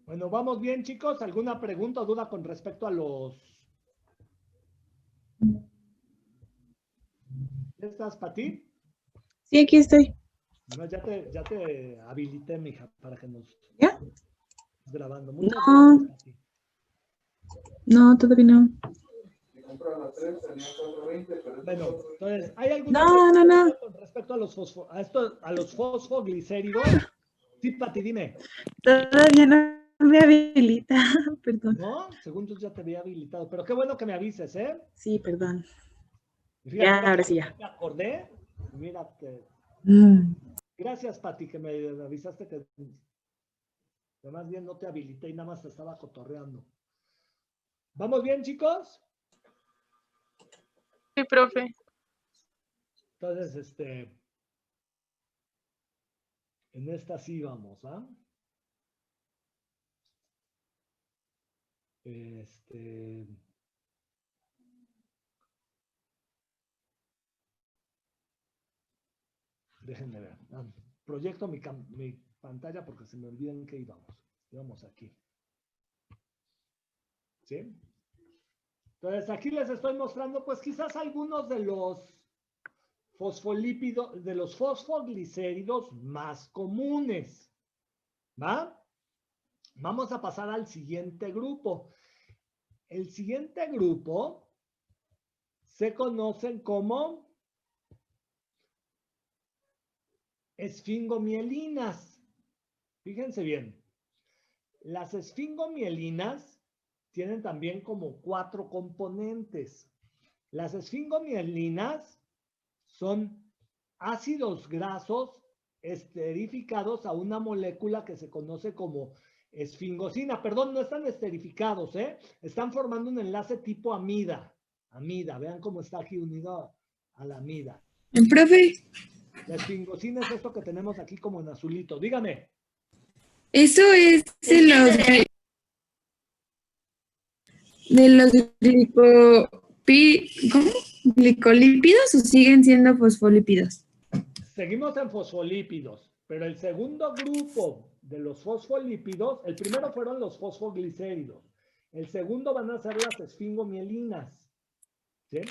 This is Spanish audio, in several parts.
Bueno, ¿vamos bien, chicos? ¿Alguna pregunta o duda con respecto a los... ¿Estás, Pati? Sí, aquí estoy. No, ya te habilité, mija, para que nos ¿Ya? grabando. Muchas No. gracias, Pati. No, todavía no. Bueno, entonces, ¿hay alguna No, no, pregunta no. con respecto a los fosfoglicéridos? Sí, Pati, dime. Todavía no me habilita. Perdón. No, según tú ya te había habilitado, pero qué bueno que me avises, ¿eh? Sí, perdón. Y fíjate, Ya, ahora sí ya. me acordé. Mira, gracias, Pati, que me avisaste que más bien no te habilité y nada más te estaba cotorreando. ¿Vamos bien, chicos? Sí, profe. Entonces, en esta sí vamos, ¿ah? Déjenme ver. Proyecto mi pantalla porque se me olvida en qué íbamos. Íbamos aquí. ¿Sí? Entonces, aquí les estoy mostrando, pues quizás algunos de los fosfolípidos, de los fosfoglicéridos más comunes. ¿Va? Vamos a pasar al siguiente grupo. El siguiente grupo se conocen como esfingomielinas. Fíjense bien. Las esfingomielinas tienen también como 4 componentes. Las esfingomielinas son ácidos grasos esterificados a una molécula que se conoce como esfingosina. Perdón, no están esterificados, ¿eh? Están formando un enlace tipo amida. Amida, vean cómo está aquí unido a la amida. ¿El profe? La esfingosina es esto que tenemos aquí como en azulito. Dígame. Eso es de los ¿cómo? ¿Glicolípidos o siguen siendo fosfolípidos? Seguimos en fosfolípidos, pero el segundo grupo de los fosfolípidos, el primero fueron los fosfoglicéridos, el segundo van a ser las esfingomielinas. ¿Sí?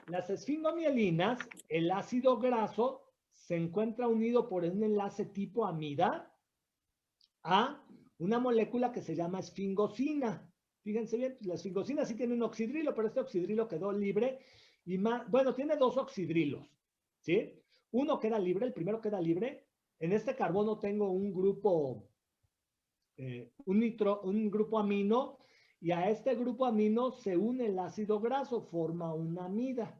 Las esfingomielinas, el ácido graso se encuentra unido por un enlace tipo amida a una molécula que se llama esfingosina. Fíjense bien, la esfingosina sí tiene un oxidrilo, pero este oxidrilo quedó libre y más, bueno, tiene 2 oxidrilos, ¿sí? Uno queda libre, el primero queda libre. En este carbono tengo un grupo, un grupo amino, y a este grupo amino se une el ácido graso, forma una amida.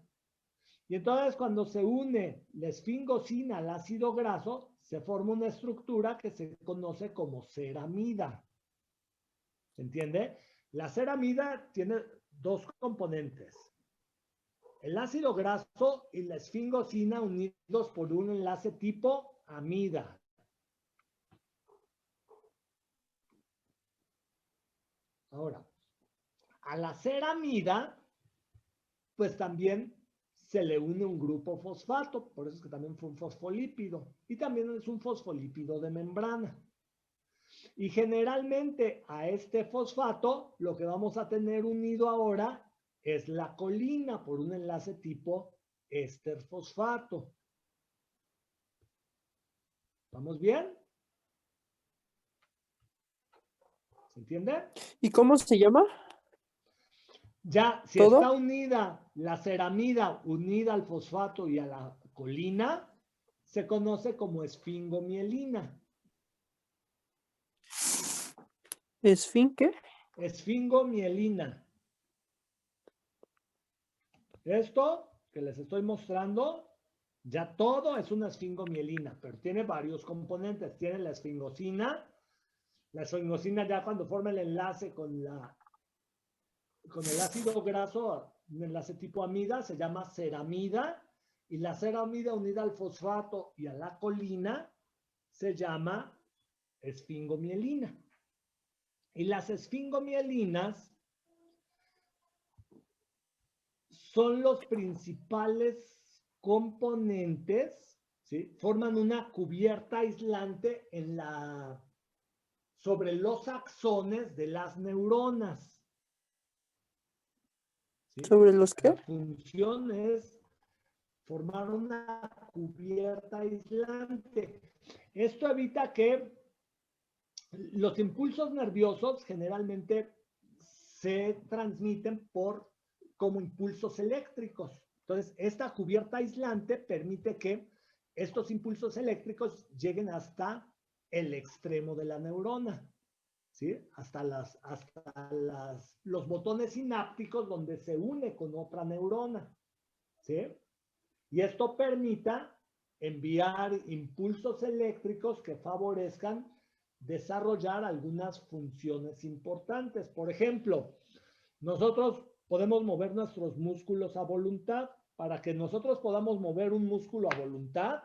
Y entonces cuando se une la esfingosina al ácido graso, se forma una estructura que se conoce como ceramida. ¿Se entiende? La ceramida tiene 2 componentes. El ácido graso y la esfingosina unidos por un enlace tipo amida. Ahora, a la ceramida, pues también se le une un grupo fosfato, por eso es que también fue un fosfolípido, y también es un fosfolípido de membrana. Y generalmente a este fosfato lo que vamos a tener unido ahora es la colina por un enlace tipo éster fosfato. ¿Vamos bien? ¿Se entiende? ¿Y cómo se llama? Ya, si ¿Todo? está unida la ceramida unida al fosfato y a la colina, se conoce como esfingomielina. ¿Esfinque? Esfingomielina. Esto que les estoy mostrando, ya todo es una esfingomielina, pero tiene varios componentes. Tiene la esfingosina. La esfingosina ya cuando forma el enlace con el ácido graso, un enlace tipo amida, se llama ceramida. Y la ceramida unida al fosfato y a la colina se llama esfingomielina. Y las esfingomielinas son los principales componentes, ¿sí? Forman una cubierta aislante sobre los axones de las neuronas. ¿Sí? ¿Sobre los qué? La función es formar una cubierta aislante. Esto evita que los impulsos nerviosos generalmente se transmiten como impulsos eléctricos. Entonces, esta cubierta aislante permite que estos impulsos eléctricos lleguen hasta el extremo de la neurona, ¿sí? Hasta los botones sinápticos donde se une con otra neurona, ¿sí? Y esto permita enviar impulsos eléctricos que favorezcan desarrollar algunas funciones importantes. Por ejemplo, nosotros podemos mover nuestros músculos a voluntad. Para que nosotros podamos mover un músculo a voluntad,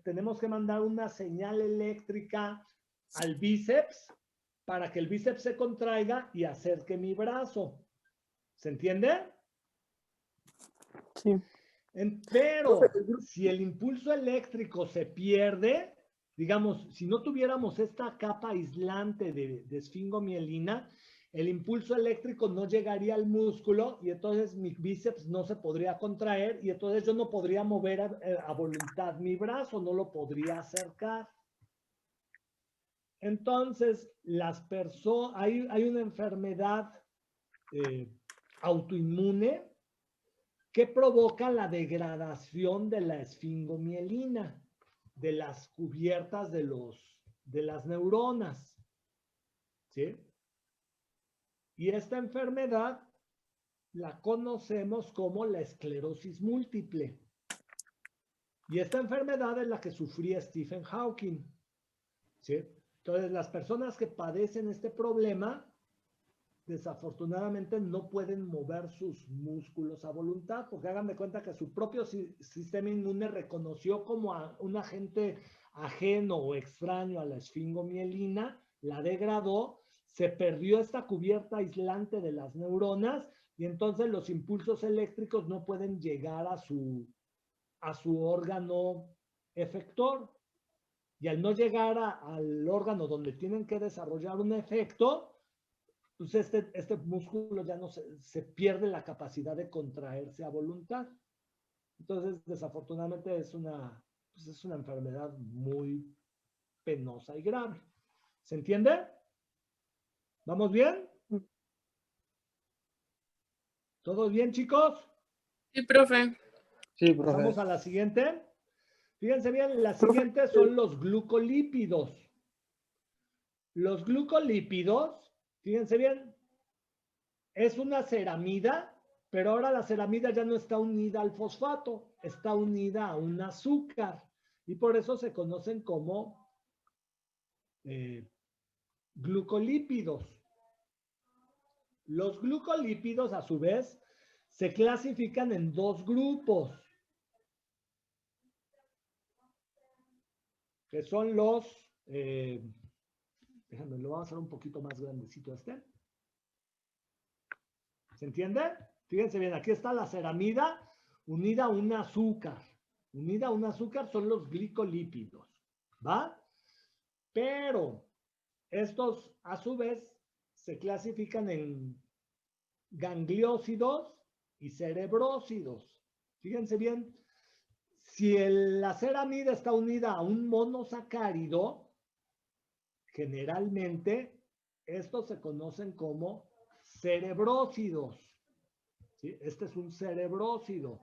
tenemos que mandar una señal eléctrica al bíceps para que el bíceps se contraiga y acerque mi brazo. ¿Se entiende? Sí. Pero si el impulso eléctrico se pierde, digamos, si no tuviéramos esta capa aislante de esfingomielina, el impulso eléctrico no llegaría al músculo y entonces mi bíceps no se podría contraer y entonces yo no podría mover a voluntad mi brazo, no lo podría acercar. Entonces, hay una enfermedad autoinmune que provoca la degradación de la esfingomielina, de las cubiertas de las neuronas. ¿Sí? Y esta enfermedad la conocemos como la esclerosis múltiple. Y esta enfermedad es la que sufría Stephen Hawking. ¿Sí? Entonces, las personas que padecen este problema, desafortunadamente no pueden mover sus músculos a voluntad, porque hagan de cuenta que su propio sistema inmune reconoció como un agente ajeno o extraño a la esfingomielina, la degradó, se perdió esta cubierta aislante de las neuronas y entonces los impulsos eléctricos no pueden llegar a su órgano efector. Y al no llegar al órgano donde tienen que desarrollar un efecto, pues este músculo ya no se pierde la capacidad de contraerse a voluntad. Entonces, desafortunadamente es una enfermedad muy penosa y grave. ¿Se entiende? ¿Vamos bien? ¿Todos bien, chicos? Sí, profe. Sí, profe. Vamos a la siguiente. Fíjense bien, la siguiente son los glucolípidos. Los glucolípidos, fíjense bien, es una ceramida, pero ahora la ceramida ya no está unida al fosfato, está unida a un azúcar. Y por eso se conocen como glucolípidos. Los glucolípidos, a su vez, se clasifican en dos grupos, que son déjame, lo voy a hacer un poquito más grandecito este. ¿Se entiende? Fíjense bien, aquí está la ceramida unida a un azúcar. Unida a un azúcar son los glicolípidos, ¿va? Pero estos, a su vez, se clasifican en gangliósidos y cerebrósidos. Fíjense bien, si la ceramida está unida a un monosacárido, generalmente estos se conocen como cerebrósidos. ¿Sí? Este es un cerebrósido.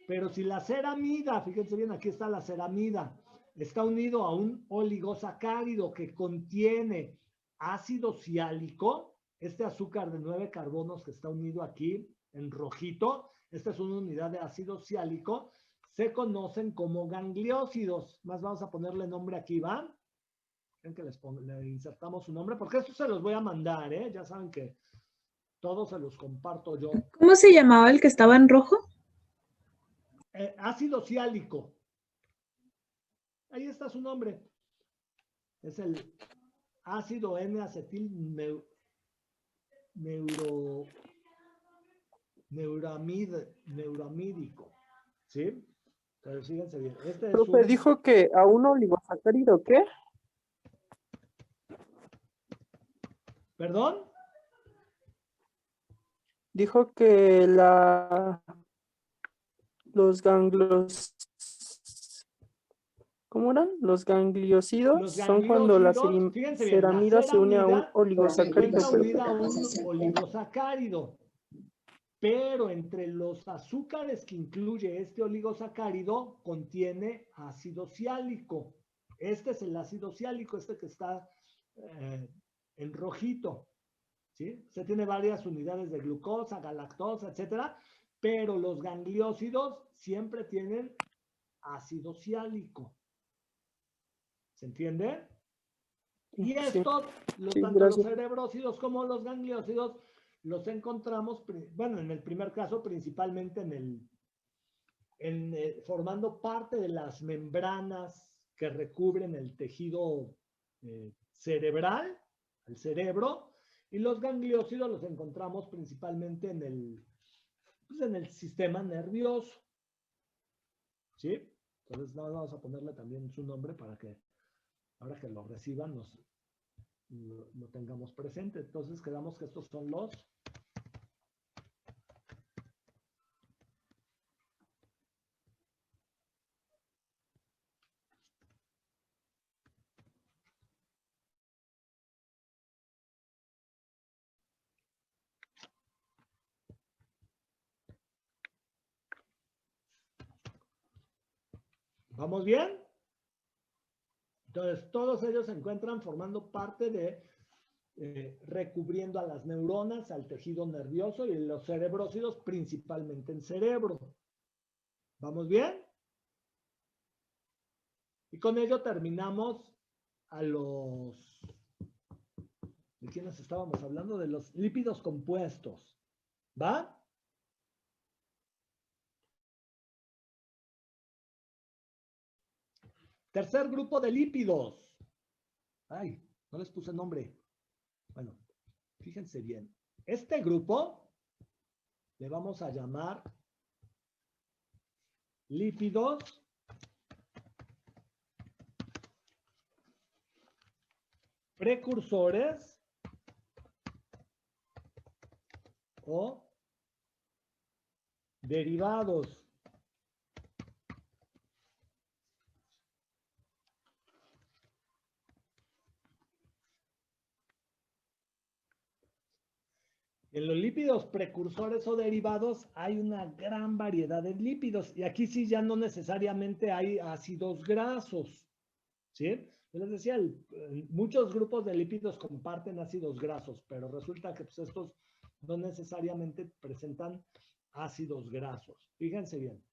Pero si la ceramida, fíjense bien, aquí está la ceramida, está unido a un oligosacárido que contiene ácido siálico, este azúcar de 9 carbonos que está unido aquí en rojito, esta es una unidad de ácido siálico, se conocen como gangliósidos. Más vamos a ponerle nombre aquí, ¿va? Ven que le insertamos su nombre, porque esto se los voy a mandar, ¿eh? Ya saben que todos se los comparto yo. ¿Cómo se llamaba el que estaba en rojo? Ácido siálico. Ahí está su nombre. Es el ácido N-acetil neuramídico. ¿Sí? Pero fíjense bien. Este es Profe, dijo que a un oligosacárido, ¿qué? ¿Perdón? Dijo que los ganglios... ¿Cómo eran? Los gangliosidos Los son cuando la gangliósidos, fíjense bien, la ceramida se une a un ceramida se oligosacárido. encuentra unida a un oligosacárido. Pero entre los azúcares que incluye este oligosacárido contiene ácido siálico. Este es el ácido siálico, este que está en rojito. ¿Sí? Se tiene varias unidades de glucosa, galactosa, etcétera, pero los gangliósidos siempre tienen ácido siálico. ¿Se entiende? Y estos, tanto los cerebrósidos como los gangliósidos, los encontramos, bueno, en el primer caso, principalmente formando parte de las membranas que recubren el tejido cerebral, el cerebro, y los gangliósidos los encontramos principalmente en el sistema nervioso. ¿Sí? Entonces, vamos a ponerle también su nombre para que ahora que lo reciban lo tengamos presente. Entonces, quedamos que estos son los ¿Vamos bien? Entonces, todos ellos se encuentran formando parte de recubriendo a las neuronas, al tejido nervioso y los cerebrósidos principalmente en cerebro. ¿Vamos bien? Y con ello terminamos ¿de quiénes estábamos hablando? De los lípidos compuestos. ¿Va? Tercer grupo de lípidos. Ay, no les puse nombre. Bueno, fíjense bien. Este grupo le vamos a llamar lípidos precursores o derivados. En los lípidos precursores o derivados hay una gran variedad de lípidos y aquí sí ya no necesariamente hay ácidos grasos, ¿sí? Yo les decía, muchos grupos de lípidos comparten ácidos grasos, pero resulta que pues, estos no necesariamente presentan ácidos grasos. Fíjense bien.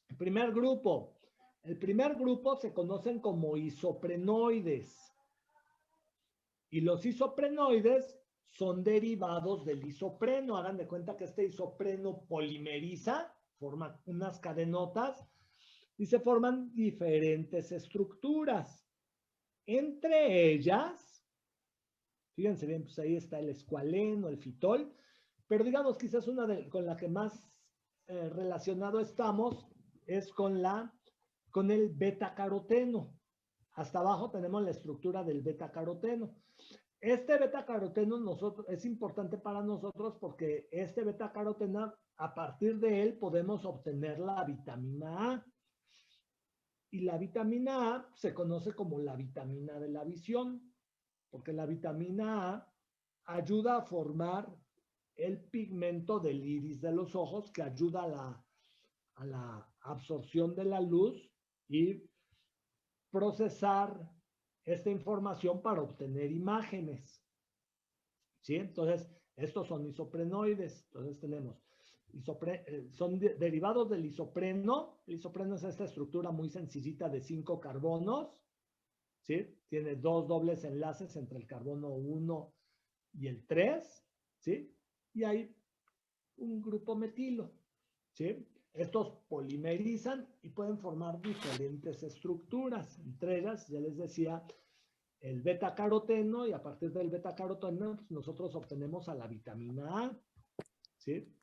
El primer grupo se conocen como isoprenoides. Y los isoprenoides son derivados del isopreno. Hagan de cuenta que este isopreno polimeriza, forma unas cadenotas y se forman diferentes estructuras. Entre ellas, fíjense bien, pues ahí está el escualeno, el fitol, pero digamos quizás una con la que más relacionado estamos es con el betacaroteno. Hasta abajo tenemos la estructura del betacaroteno. Este betacaroteno es importante para nosotros porque este betacaroteno, a partir de él podemos obtener la vitamina A. Y la vitamina A se conoce como la vitamina de la visión, porque la vitamina A ayuda a formar el pigmento del iris de los ojos que ayuda a la absorción de la luz y procesar esta información para obtener imágenes. ¿Sí? Entonces, estos son isoprenoides. Entonces tenemos, son derivados del isopreno. El isopreno es esta estructura muy sencillita de 5 carbonos. ¿Sí? Tiene 2 dobles enlaces entre el carbono 1 y el 3. ¿Sí? Y hay un grupo metilo. ¿Sí? Estos polimerizan y pueden formar diferentes estructuras. Entre ellas, ya les decía, el beta-caroteno, y a partir del beta-caroteno pues nosotros obtenemos a la vitamina A. ¿Sí?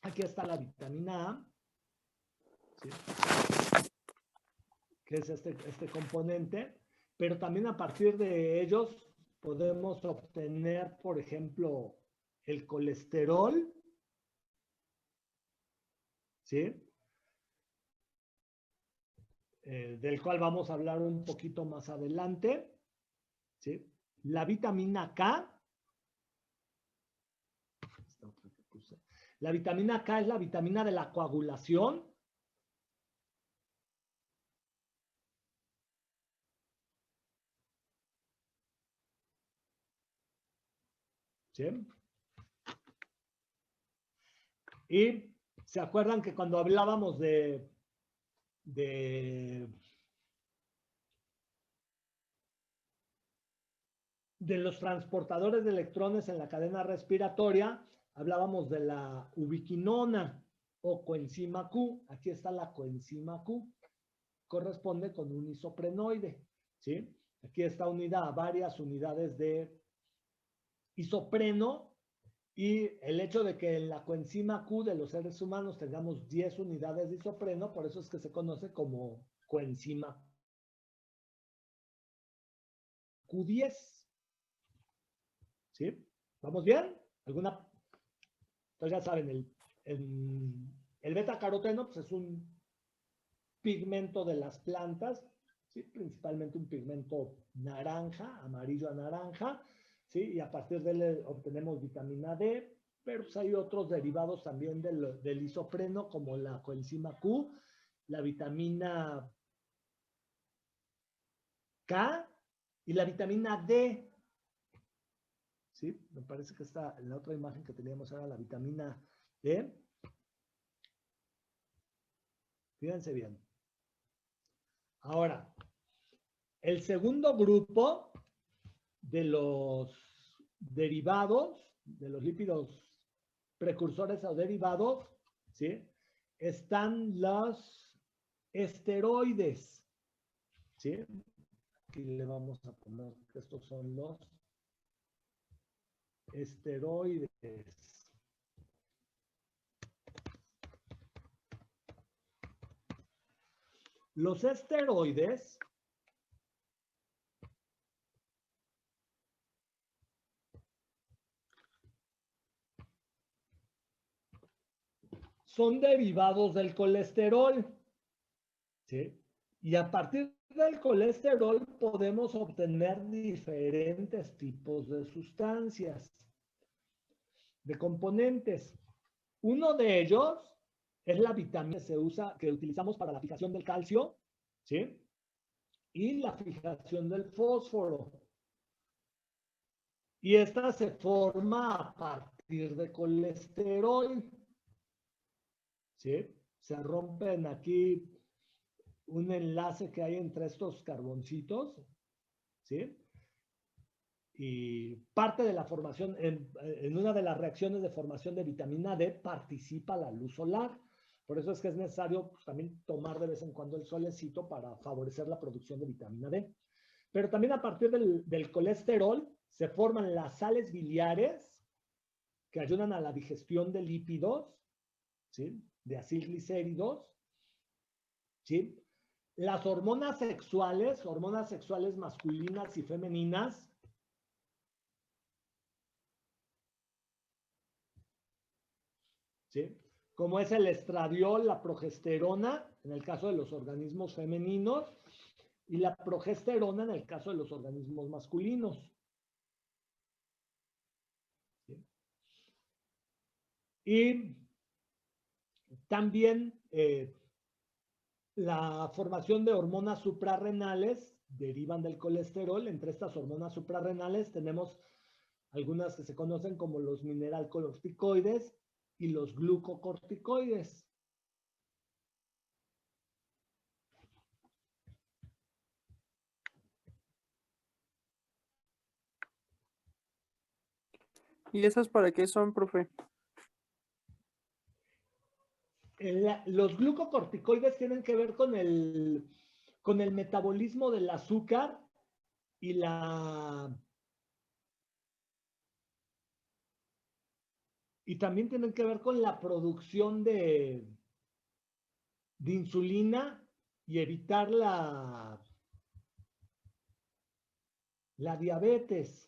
Aquí está la vitamina A. ¿Sí? Que es este componente. Pero también a partir de ellos podemos obtener, por ejemplo, el colesterol. ¿Sí? Del cual vamos a hablar un poquito más adelante. ¿Sí? La vitamina K. Esta otra que puse. La vitamina K es la vitamina de la coagulación. ¿Sí? Y se acuerdan que cuando hablábamos de los transportadores de electrones en la cadena respiratoria, hablábamos de la ubiquinona o coenzima Q. Aquí está la coenzima Q. Corresponde con un isoprenoide. ¿Sí? Aquí está unida a varias unidades de isopreno, y el hecho de que en la coenzima Q de los seres humanos tengamos 10 unidades de isopreno, por eso es que se conoce como coenzima Q10. ¿Sí? ¿Vamos bien? ¿Alguna? Entonces ya saben, el beta-caroteno pues es un pigmento de las plantas, ¿sí? Principalmente un pigmento naranja, amarillo a naranja, ¿sí? Y a partir de él obtenemos vitamina D, pero pues hay otros derivados también del isopreno, como la coenzima Q, la vitamina K y la vitamina D. ¿Sí? Me parece que está en la otra imagen que teníamos ahora, la vitamina D. Fíjense bien. Ahora, el segundo grupo de los derivados, de los lípidos precursores o derivados, ¿sí? Están los esteroides. ¿Sí? Aquí le vamos a poner que estos son los esteroides. Los esteroides son derivados del colesterol. ¿Sí? Y a partir del colesterol podemos obtener diferentes tipos de sustancias, de componentes. Uno de ellos es la vitamina que se usa, que utilizamos para la fijación del calcio, ¿sí? Y la fijación del fósforo. Y esta se forma a partir de colesterol, ¿sí? Se rompen aquí un enlace que hay entre estos carboncitos, ¿sí? Y parte de la formación, en una de las reacciones de formación de vitamina D participa la luz solar. Por eso es que es necesario pues, también tomar de vez en cuando el solecito para favorecer la producción de vitamina D. Pero también a partir del colesterol se forman las sales biliares que ayudan a la digestión de lípidos, ¿sí? De acilglicéridos, ¿sí? Las hormonas sexuales masculinas y femeninas, ¿sí? Como es el estradiol, la progesterona, en el caso de los organismos femeninos, y la progesterona en el caso de los organismos masculinos. ¿Sí? Y también la formación de hormonas suprarrenales derivan del colesterol. Entre estas hormonas suprarrenales tenemos algunas que se conocen como los mineralcorticoides y los glucocorticoides. ¿Y esas para qué son, profe? Los glucocorticoides tienen que ver con el metabolismo del azúcar y también tienen que ver con la producción de insulina y evitar la diabetes.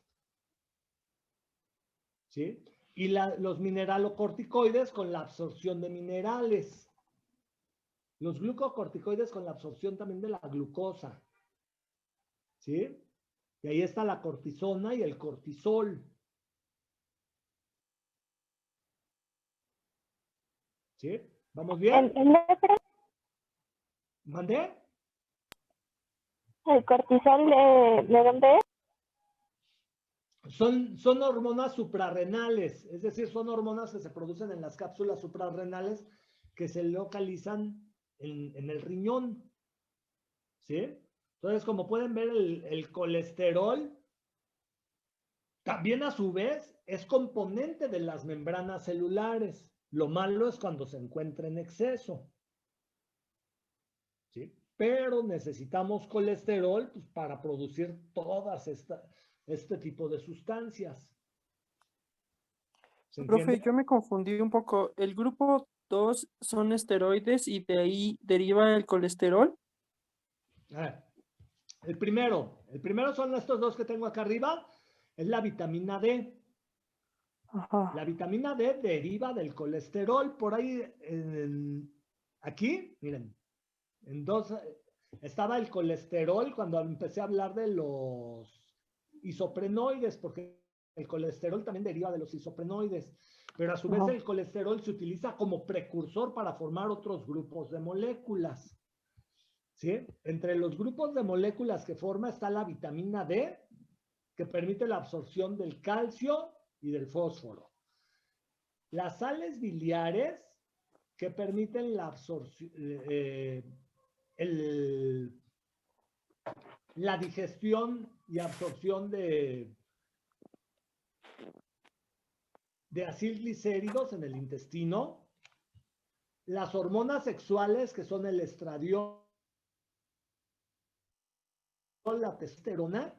¿Sí? Y los mineralocorticoides con la absorción de minerales. Los glucocorticoides con la absorción también de la glucosa. ¿Sí? Y ahí está la cortisona y el cortisol. ¿Sí? ¿Vamos bien? ¿El otro? ¿Mandé? ¿El cortisol de dónde es? Son hormonas suprarrenales, es decir, son hormonas que se producen en las cápsulas suprarrenales que se localizan en el riñón. ¿Sí? Entonces, como pueden ver, el colesterol también a su vez es componente de las membranas celulares. Lo malo es cuando se encuentra en exceso. ¿Sí? Pero necesitamos colesterol pues, para producir todas este tipo de sustancias. ¿Se entiende? Profe, yo me confundí un poco. El grupo 2 son esteroides y de ahí deriva el colesterol. El primero son estos dos que tengo acá arriba, es la vitamina D. Ajá. La vitamina D deriva del colesterol. Por ahí, aquí, miren, estaba el colesterol cuando empecé a hablar de los isoprenoides, porque el colesterol también deriva de los isoprenoides, pero a su vez el colesterol se utiliza como precursor para formar otros grupos de moléculas. ¿Sí? Entre los grupos de moléculas que forma está la vitamina D, que permite la absorción del calcio y del fósforo. Las sales biliares, que permiten la absorción, la digestión y absorción de acilglicéridos en el intestino. Las hormonas sexuales, que son el estradiol, la testosterona,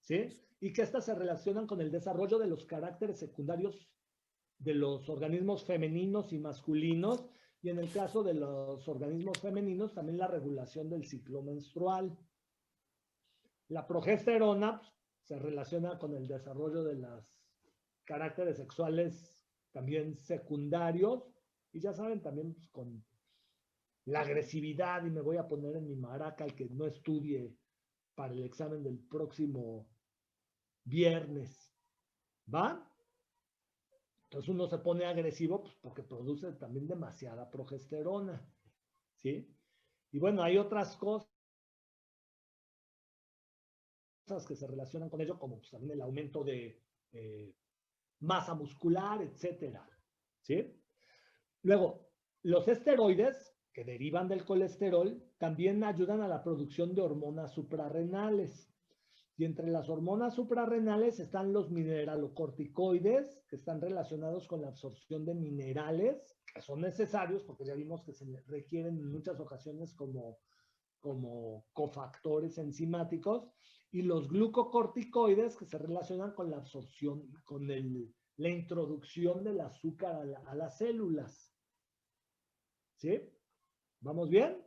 ¿sí? Y que estas se relacionan con el desarrollo de los caracteres secundarios de los organismos femeninos y masculinos, y en el caso de los organismos femeninos, también la regulación del ciclo menstrual. La progesterona pues, se relaciona con el desarrollo de los caracteres sexuales también secundarios, y ya saben, también pues, con la agresividad, y me voy a poner en mi maraca el que no estudie para el examen del próximo viernes. ¿Va? Entonces uno se pone agresivo pues, porque produce también demasiada progesterona. ¿Sí? Y bueno, hay otras cosas que se relacionan con ello, como pues, también el aumento de masa muscular, etcétera. ¿Sí? Luego, los esteroides, que derivan del colesterol, también ayudan a la producción de hormonas suprarrenales. Y entre las hormonas suprarrenales están los mineralocorticoides, que están relacionados con la absorción de minerales, que son necesarios porque ya vimos que se requieren en muchas ocasiones como cofactores enzimáticos, y los glucocorticoides, que se relacionan con la absorción, con la introducción del azúcar a las células. ¿Sí? ¿Vamos bien?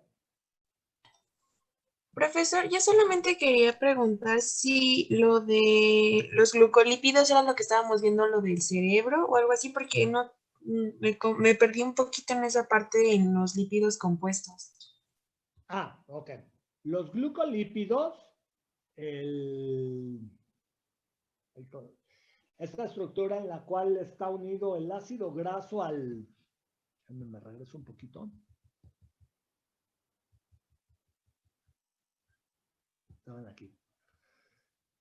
Profesor, yo solamente quería preguntar si lo de los glucolípidos era lo que estábamos viendo, lo del cerebro o algo así, porque no me perdí un poquito en esa parte en los lípidos compuestos. Ok. Los glucolípidos, esta estructura en la cual está unido el ácido graso me regreso un poquito. estaban aquí.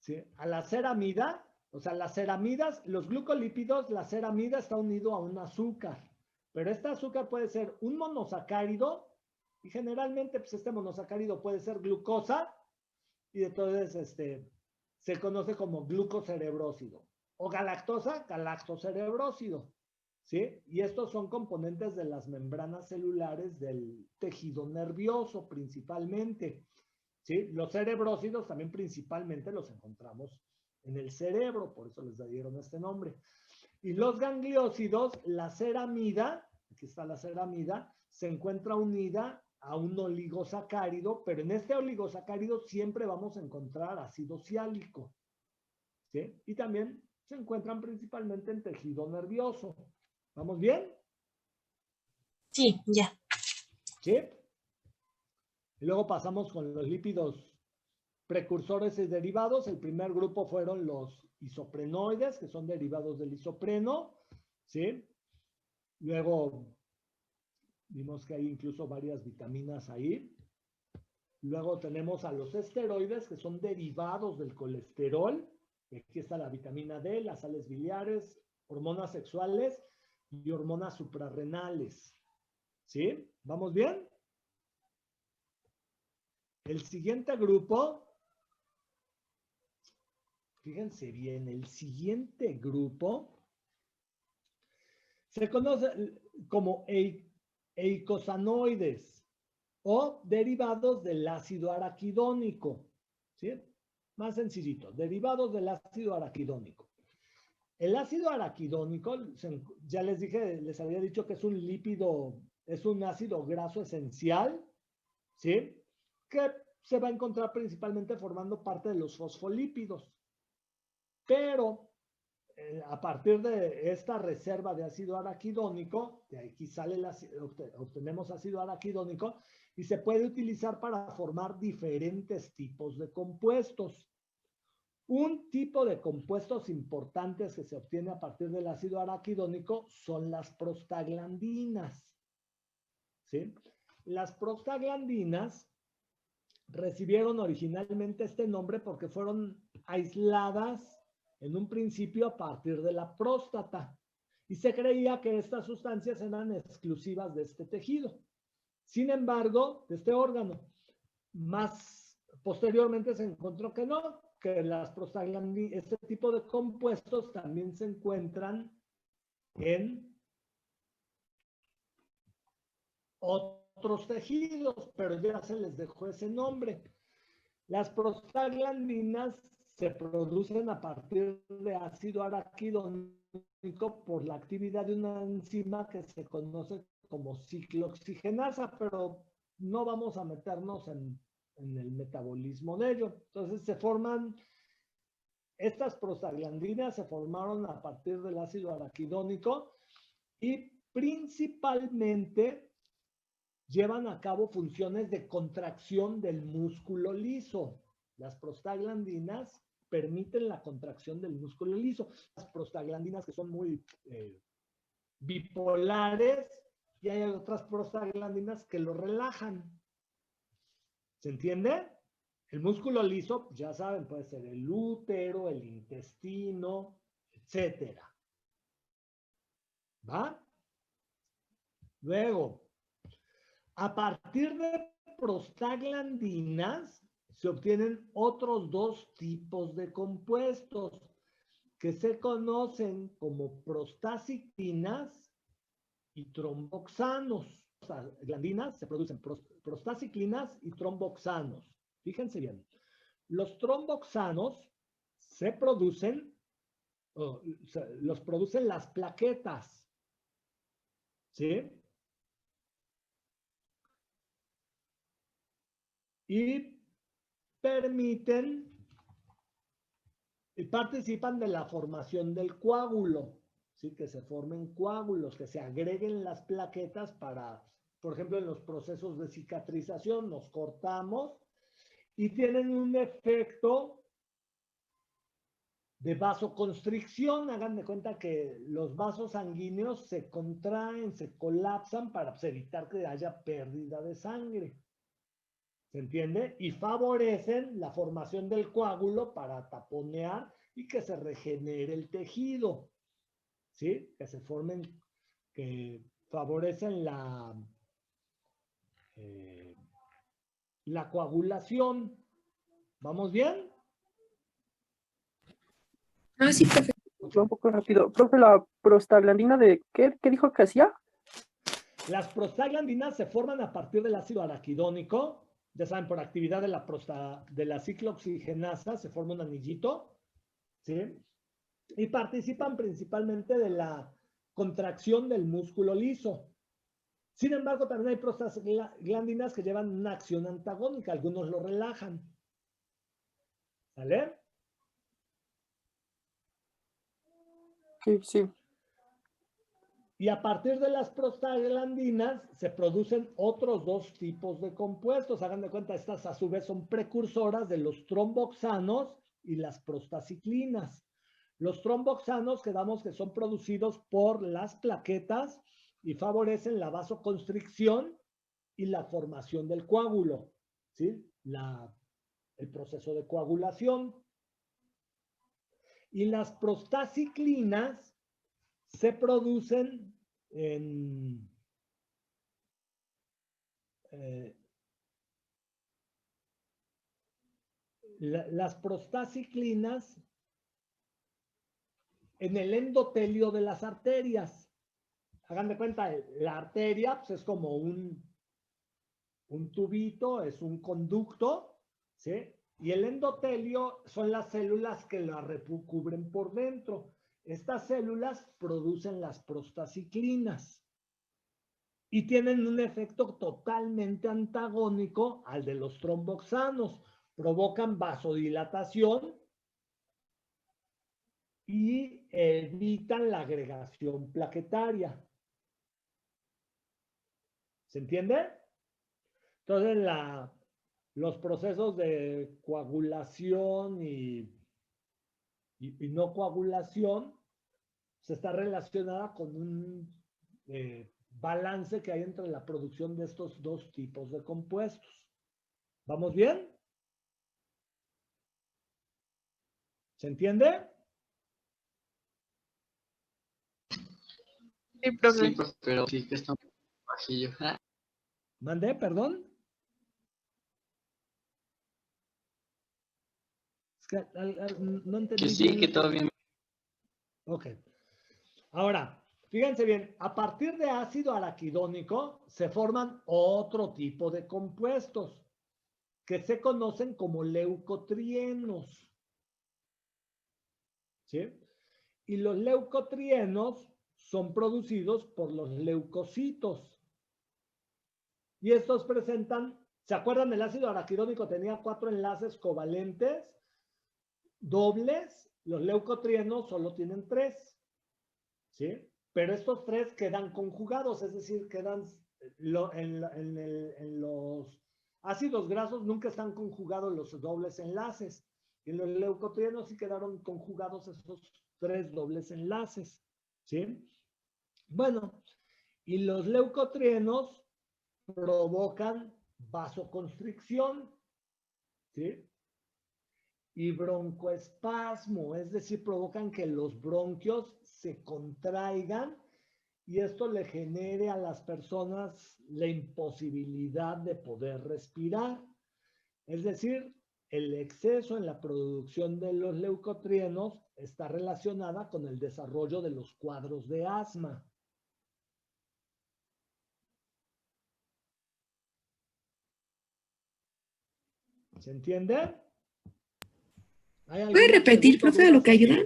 ¿Sí? A la ceramida, o sea, las ceramidas, los glucolípidos, la ceramida está unido a un azúcar, pero este azúcar puede ser un monosacárido, y generalmente pues este monosacárido puede ser glucosa, y entonces se conoce como glucocerebrósido, o galactosa, galactocerebrósido, ¿sí? Y estos son componentes de las membranas celulares del tejido nervioso principalmente, ¿sí? Los cerebrósidos también principalmente los encontramos en el cerebro, por eso les dieron este nombre. Y los gangliósidos, la ceramida, aquí está la ceramida, se encuentra unida a un oligosacárido, pero en este oligosacárido siempre vamos a encontrar ácido siálico, ¿sí? Y también se encuentran principalmente en tejido nervioso. ¿Vamos bien? Sí, ya. ¿Sí? Y luego pasamos con los lípidos precursores y derivados. El primer grupo fueron los isoprenoides, que son derivados del isopreno, ¿sí? Luego vimos que hay incluso varias vitaminas ahí. Luego tenemos a los esteroides, que son derivados del colesterol. Aquí está la vitamina D, las sales biliares, hormonas sexuales y hormonas suprarrenales. ¿Sí? ¿Vamos bien? El siguiente grupo, fíjense bien, el siguiente grupo se conoce como eicosanoides o derivados del ácido araquidónico, ¿sí? Más sencillito, derivados del ácido araquidónico. El ácido araquidónico, ya les dije, les había dicho que es un lípido, es un ácido graso esencial, ¿sí? Que se va a encontrar principalmente formando parte de los fosfolípidos. Pero a partir de esta reserva de ácido araquidónico, de aquí sale obtenemos ácido araquidónico y se puede utilizar para formar diferentes tipos de compuestos. Un tipo de compuestos importantes que se obtiene a partir del ácido araquidónico son las prostaglandinas, ¿sí? Las prostaglandinas recibieron originalmente este nombre porque fueron aisladas en un principio a partir de la próstata y se creía que estas sustancias eran exclusivas de este tejido. Sin embargo, de este órgano, más posteriormente se encontró que no, que las prostaglandinas, este tipo de compuestos también se encuentran en otros tejidos, pero ya se les dejó ese nombre. Las prostaglandinas se producen a partir de ácido araquidónico por la actividad de una enzima que se conoce como ciclooxigenasa, pero no vamos a meternos en el metabolismo de ello. Entonces estas prostaglandinas se formaron a partir del ácido araquidónico y principalmente llevan a cabo funciones de contracción del músculo liso. Las prostaglandinas permiten la contracción del músculo liso. Las prostaglandinas que son muy bipolares y hay otras prostaglandinas que lo relajan. ¿Se entiende? El músculo liso, ya saben, puede ser el útero, el intestino, etcétera. ¿Va? Luego, a partir de prostaglandinas se obtienen otros dos tipos de compuestos que se conocen como prostaciclinas y tromboxanos. O sea, glandinas se producen prostaciclinas y tromboxanos. Fíjense bien. Los tromboxanos se producen, los producen las plaquetas. ¿Sí? Y permiten y participan de la formación del coágulo, ¿sí? Que se formen coágulos, que se agreguen las plaquetas para, por ejemplo, en los procesos de cicatrización, nos cortamos y tienen un efecto de vasoconstricción. Hagan de cuenta que los vasos sanguíneos se contraen, se colapsan para evitar que haya pérdida de sangre. ¿Se entiende? Y favorecen la formación del coágulo para taponear y que se regenere el tejido. ¿Sí? Que se formen, que favorecen la coagulación. ¿Vamos bien? Ah, sí, perfecto. Va un poco rápido. Profe, ¿la prostaglandina de qué dijo que hacía? Las prostaglandinas se forman a partir del ácido araquidónico. Ya saben, por actividad de la ciclooxigenasa se forma un anillito. ¿Sí? Y participan principalmente de la contracción del músculo liso. Sin embargo, también hay prostaglandinas que llevan una acción antagónica. Algunos lo relajan. ¿Vale? Sí, sí. Y a partir de las prostaglandinas se producen otros dos tipos de compuestos. Hagan de cuenta, estas a su vez son precursoras de los tromboxanos y las prostaciclinas. Los tromboxanos quedamos que son producidos por las plaquetas y favorecen la vasoconstricción y la formación del coágulo, ¿sí? El proceso de coagulación. Y las prostaciclinas se producen en las prostaciclinas en el endotelio de las arterias. Hagan de cuenta, la arteria pues, es como un tubito, es un conducto, ¿sí? Y el endotelio son las células que la recubren por dentro. Estas células producen las prostaciclinas y tienen un efecto totalmente antagónico al de los tromboxanos. Provocan vasodilatación y evitan la agregación plaquetaria. ¿Se entiende? Entonces, los procesos de coagulación y no coagulación se está relacionada con un balance que hay entre la producción de estos dos tipos de compuestos. ¿Vamos bien? ¿Se entiende? Sí, profe. Sí, profe, pero sí que está un poco bajillo. ¿Mandé? ¿Perdón? Es que no entendí Que sí, bien. que todo bien. Ok. Ahora, fíjense bien, a partir de ácido araquidónico se forman otro tipo de compuestos que se conocen como leucotrienos. ¿Sí? Y los leucotrienos son producidos por los leucocitos. Y estos presentan, ¿se acuerdan? El ácido araquidónico tenía 4 enlaces covalentes dobles. Los leucotrienos solo tienen 3. ¿Sí? Pero estos 3 quedan conjugados, es decir, quedan en los ácidos grasos nunca están conjugados los dobles enlaces. En los leucotrienos sí quedaron conjugados esos 3 dobles enlaces. ¿Sí? Bueno, y los leucotrienos provocan vasoconstricción, ¿sí? Y broncoespasmo, es decir, provocan que los bronquios se contraigan y esto le genere a las personas la imposibilidad de poder respirar. Es decir, el exceso en la producción de los leucotrienos está relacionada con el desarrollo de los cuadros de asma. ¿Se entiende? ¿Puede repetir, profe, de lo que ayuda?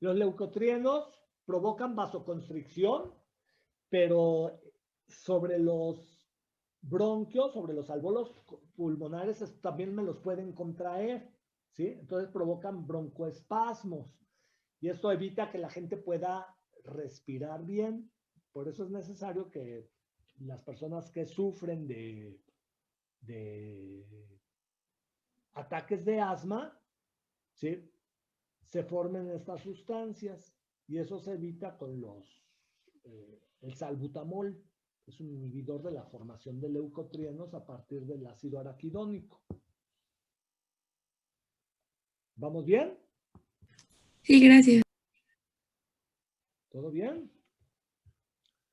Los leucotrienos provocan vasoconstricción, pero sobre los bronquios, sobre los alvéolos pulmonares, también me los pueden contraer, ¿sí? Entonces provocan broncoespasmos y esto evita que la gente pueda respirar bien. Por eso es necesario que las personas que sufren de ataques de asma, ¿sí? Se formen estas sustancias y eso se evita con el salbutamol. Es un inhibidor de la formación de leucotrienos a partir del ácido araquidónico. ¿Vamos bien? Sí, gracias. ¿Todo bien?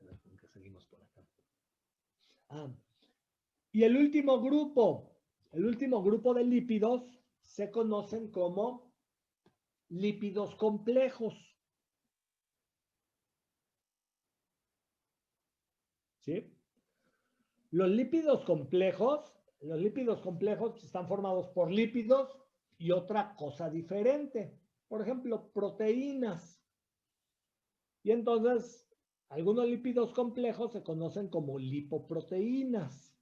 A ver, ¿con qué seguimos por acá? Y el último grupo de lípidos se conocen como lípidos complejos. ¿Sí? Los lípidos complejos están formados por lípidos y otra cosa diferente. Por ejemplo, proteínas. Y entonces, algunos lípidos complejos se conocen como lipoproteínas.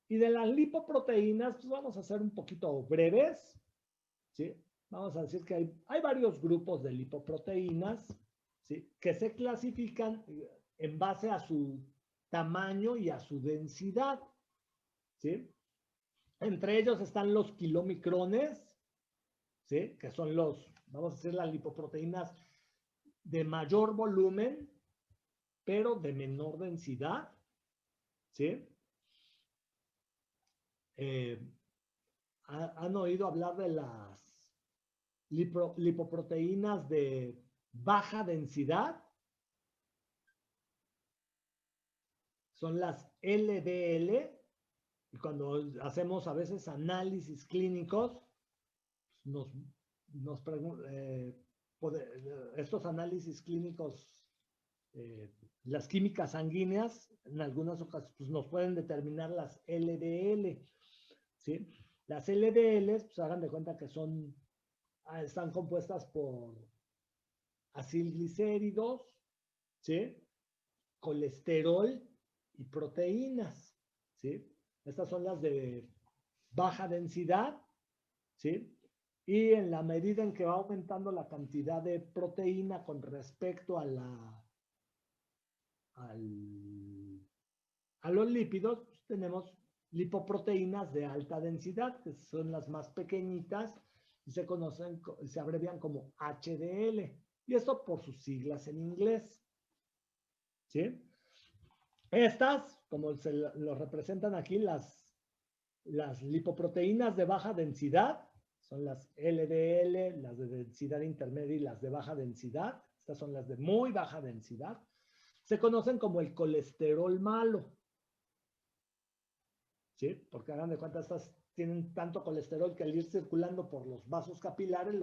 Y de las lipoproteínas, pues vamos a ser un poquito breves, ¿sí? Vamos a decir que hay varios grupos de lipoproteínas, ¿sí? Que se clasifican en base a su tamaño y a su densidad, ¿sí? Entre ellos están los kilomicrones, ¿sí? Que son vamos a decir, las lipoproteínas de mayor volumen, pero de menor densidad, ¿sí? ¿Han oído hablar de las lipoproteínas de baja densidad? Son las LDL, y cuando hacemos a veces análisis clínicos, estos análisis clínicos, las químicas sanguíneas, en algunas ocasiones pues nos pueden determinar las LDL, ¿sí? Las LDL, pues hagan de cuenta que están compuestas por acilglicéridos, ¿sí? Colesterol y proteínas, ¿sí? Estas son las de baja densidad, ¿sí? Y en la medida en que va aumentando la cantidad de proteína con respecto a los lípidos, pues tenemos lipoproteínas de alta densidad, que son las más pequeñitas y se abrevian como HDL. Y esto por sus siglas en inglés, ¿sí? Estas, como se lo representan aquí, las lipoproteínas de baja densidad, son las LDL, las de densidad intermedia y las de baja densidad. Estas son las de muy baja densidad. Se conocen como el colesterol malo, ¿sí? Porque hagan de cuenta, estas tienen tanto colesterol que al ir circulando por los vasos capilares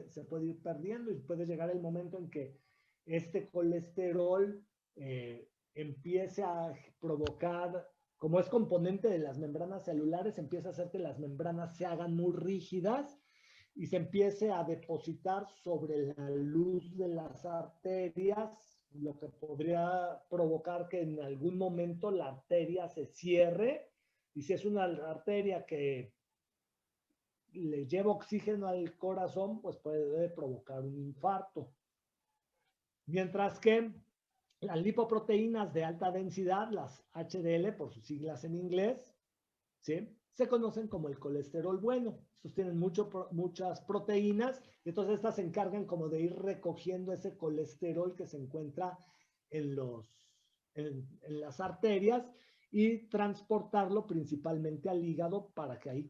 se puede ir perdiendo y puede llegar el momento en que este colesterol empiece a provocar, como es componente de las membranas celulares, empieza a hacer que las membranas se hagan muy rígidas y se empiece a depositar sobre la luz de las arterias, lo que podría provocar que en algún momento la arteria se cierre. Y si es una arteria que le lleva oxígeno al corazón, pues puede provocar un infarto. Mientras que las lipoproteínas de alta densidad, las HDL por sus siglas en inglés, ¿sí? Se conocen como el colesterol bueno. Estos tienen muchas proteínas, y entonces estas se encargan como de ir recogiendo ese colesterol que se encuentra en las arterias y transportarlo principalmente al hígado para que ahí